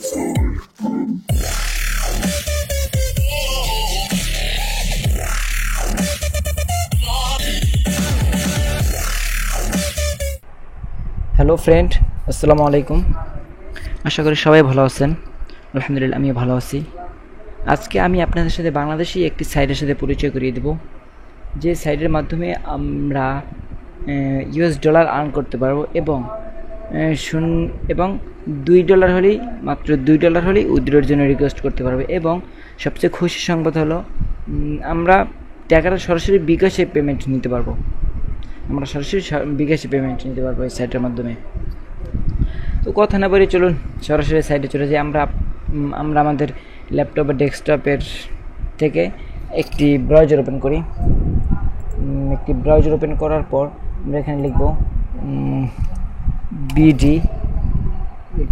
Hello friend, আসসালামু আলাইকুম। আশা করি সবাই ভালো আছেন। আলহামদুলিল্লাহ আমিও ভালো আছি। আজকে আমি আপনাদের সাথে বাংলাদেশি একটি সাইটের সাথে পরিচয় করিয়ে দেব, যে সাইটের মাধ্যমে আমরা ইউএস ডলার আর্ন করতে পারবো এবং $2 হলেই, মাত্র $2 হলেই উইথড্রর জন্য রিকোয়েস্ট করতে পারবো। এবং সবচেয়ে খুশির সংবাদ হলো আমরা টাকাটা সরাসরি বিকাশে পেমেন্ট নিতে পারবো। এই সাইটের মাধ্যমে। তো কথা না বলে চলুন সরাসরি সাইটে চলে যাই। আমরা আমাদের ল্যাপটপ বা ডেস্কটপের থেকে একটি ব্রাউজার ওপেন করি। একটি ব্রাউজার ওপেন করার পর আমরা এখানে লিখব বিডি।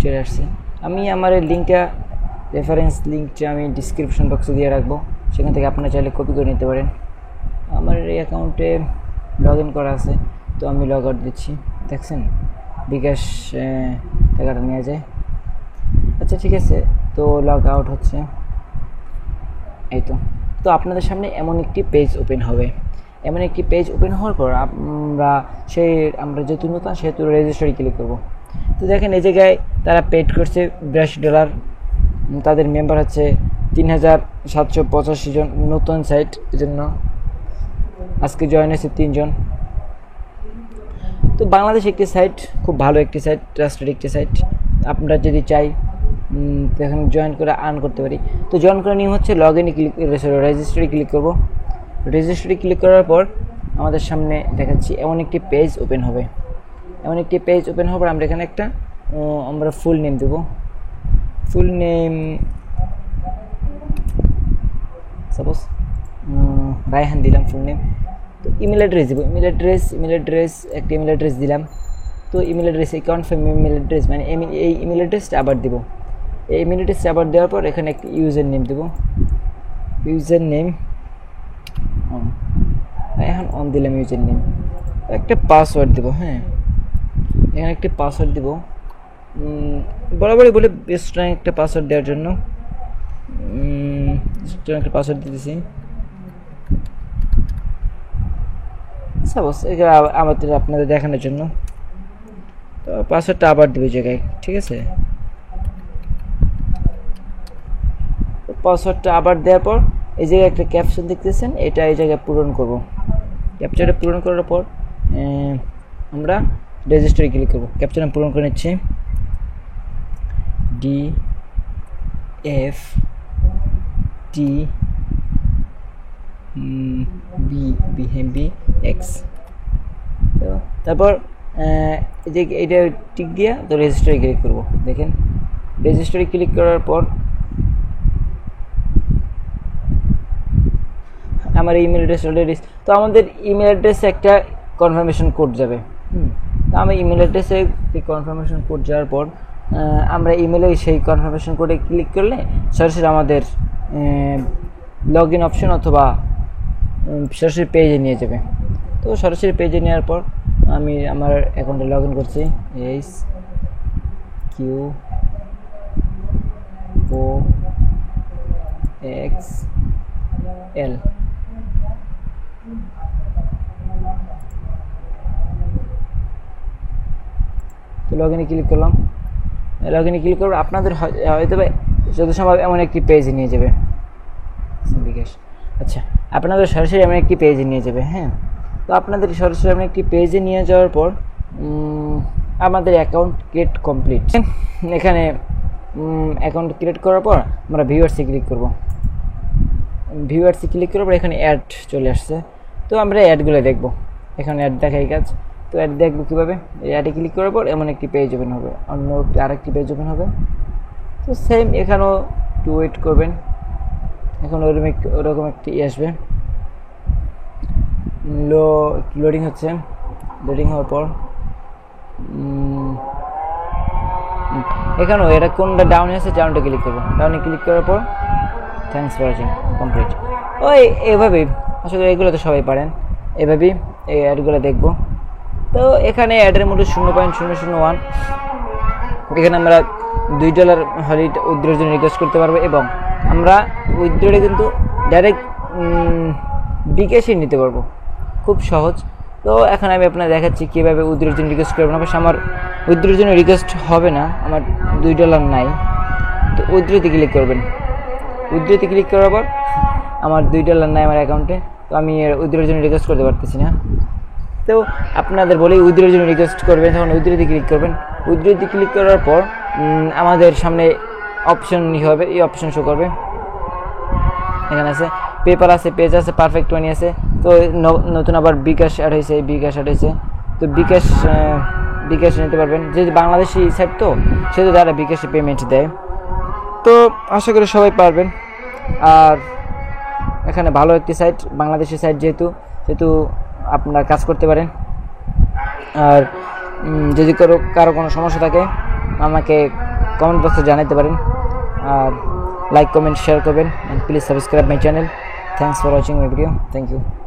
চলে আসছে। আমি আমার লিঙ্কটা, রেফারেন্স লিঙ্কটা আমি ডিসক্রিপশন বক্সে দিয়ে রাখবো, সেখান থেকে আপনারা চাইলে কপি করে নিতে পারেন। আমার এই অ্যাকাউন্টে লগ ইন করা আছে, তো আমি লগ আউট দিচ্ছি। দেখছেন বিকাশ টাকাটা নিয়ে যায়। আচ্ছা ঠিক আছে, তো লগ আউট হচ্ছে, এই তো আপনাদের সামনে এমন একটি পেজ ওপেন হবে। এমন একটি পেজ ওপেন হওয়ার পর আমরা যেহেতু নতুন, সেহেতু রেজিস্টারে ক্লিক করব। তো দেখেন এই জায়গায় তারা পেড করছে $82। তাদের মেম্বার হচ্ছে 3785 জন। নতুন সাইট, জন্য আজকে জয়েন হয়েছে 3 জন। তো বাংলাদেশ একটি সাইট, খুব ভালো একটি সাইট, ট্রাস্টেড একটি সাইট। আপনারা যদি চাই এখানে জয়েন করে আর্ন করতে পারি। তো জয়েন করার নিয়ম হচ্ছে রেজিস্টারে ক্লিক করব। রেজিস্টারে ক্লিক করার পর আমাদের সামনে দেখাচ্ছি এমন একটি পেজ ওপেন হবে। আমরা এখানে আমরা ফুল নেম দেব। ফুল নেম সাপোজ রায়হান দিলাম ফুল নেম। তো ইমেল অ্যাড্রেস দেবো। ইমেল অ্যাড্রেস দিলাম। তো email address, confirm email address, মানে এই ইমেল অ্যাড্রেসটা আবার দেবো। এই ইমেল অ্যাড্রেসটা আবার দেওয়ার পর এখানে একটা ইউজার নেম দেবো। ইউজার নেম এখন অন দিলাম। ইউজার নেম একটা পাসওয়ার্ড দেবো। হ্যাঁ, এখানে একটা পাসওয়ার্ড দেবো। বরাবরই বলে বেস্ট একটা পাসওয়ার্ড দেওয়ার জন্য একটা পাসওয়ার্ড দিতেছি। সাপোজ আমাদের আপনাদের দেখানোর জন্য। তো পাসওয়ার্ডটা আবার দেবে জায়গায়, ঠিক আছে। পাসওয়ার্ডটা আবার দেওয়ার পর এই জায়গায় একটা ক্যাপশন দেখতেছেন, এটা এই জায়গায় পূরণ করব। ক্যাপচারটা পূরণ করার পর আমরা রেজিস্টারে ক্লিক করব। ক্যাপচারটা পূরণ করে নিচ্ছি। DFTBBX। তারপর এইটা টিক দিয়া তো রেজিস্টারে ক্লিক করব। দেখেন রেজিস্টারে ক্লিক করার পর আমার ইমেল অ্যাড্রেস অলরেডি। তো আমাদের ইমেল অ্যাড্রেসে একটা কনফার্মেশন কোড যাবে। তো আমি ইমেল অ্যাড্রেসে কনফার্মেশন কোড যাওয়ার পর আমরা ইমেলে সেই কনফার্মেশন কোডে ক্লিক করলে সরাসরি আমাদের লগ ইন অপশন অথবা সরাসরি পেজে নিয়ে যাবে। তো সরাসরি পেজে নেওয়ার পর আমি আমার অ্যাকাউন্টে লগ ইন করছি। SQOXL। তো লগ ইনে ক্লিক করলাম। আপনাদের হয়তো যত সম্ভব এমন একটি পেজে নিয়ে যাবে। আচ্ছা, আপনাদের সরাসরি এমন একটি পেজে নিয়ে যাবে। হ্যাঁ, তো আপনাদের সরাসরি এমন একটি পেজে নিয়ে যাওয়ার পর আমাদের অ্যাকাউন্ট ক্রিয়েট কমপ্লিট। এখানে অ্যাকাউন্ট ক্রিয়েট করার পর আমরা ভিউয়ার্সে ক্লিক করব। এখানে অ্যাড চলে আসছে। তো আমরা অ্যাডগুলো দেখব। এখানে অ্যাড দেখাই কাজ। তো অ্যাড দেখবো কীভাবে? অ্যাডে ক্লিক করার পর এমন একটি পেজ ওপেন হবে, আরেকটি পেজ ওপেন হবে। তো সেম এখানেও একটু ওয়েট করবেন। এখন ওরকম একটি আসবে। লোডিং হচ্ছে। লোডিং হওয়ার পর এখানেও এটা কোনটা ডাউনে আছে, ডাউনটা ক্লিক করবো। ডাউনে ক্লিক করার পর থ্যাংকস ফর ওয়াচিং কমপ্লিট। এইভাবেই আসলে এগুলো তো সবাই পারেন। এভাবেই এই অ্যাডগুলো দেখবো। তো এখানে অ্যাডের মধ্যে 0.001 এখানে আমরা $2 হলে উইথড্রোর জন্য রিকোয়েস্ট করতে পারবো, এবং আমরা উইথড্রোটা কিন্তু ডাইরেক্ট বিকাশে নিতে পারবো, খুব সহজ। তো এখন আমি আপনাকে দেখাচ্ছি কীভাবে উইথড্রোর জন্য রিকোয়েস্ট করবেন। অবশ্য আমার উইথড্রোর জন্য রিকোয়েস্ট হবে না, আমার $2 নাই। তো উইথড্রোতে ক্লিক করবেন। উইথড্রোতে ক্লিক করার পর আমার $2 নাই আমার অ্যাকাউন্টে, তো আমি উইথড্রোর জন্য রিকোয়েস্ট করতে পারতেছি না। তো আপনাদের বলি উইথড্রোর জন্য রিকোয়েস্ট করবেন, তখন উইথড্রোতে ক্লিক করবেন। উইথড্রোতে ক্লিক করার পর আমাদের সামনে অপশন হবে, এই অপশন শো করবে। এখানে আছে পেপার আছে, পেজ আছে, পারফেক্ট মানি আছে। তো নতুন আবার বিকাশ অ্যাড হয়েছে, বিকাশ অ্যাড হয়েছে। তো বিকাশ নিতে পারবেন, যেহেতু বাংলাদেশি সাইট তো সেহেতু তারা বিকাশে পেমেন্ট দেয়। তো আশা করি সবাই পারবেন। আর এখানে ভালো একটি সাইট, বাংলাদেশি সাইট যেহেতু আপনারা কাজ করতে পারেন। আর যদি কারো কোনো সমস্যা থাকে আমাকে কমেন্ট বক্সে জানাতে পারেন। আর লাইক, কমেন্ট, শেয়ার করবেন, and please subscribe my channel. Thanks for watching my video. Thank you.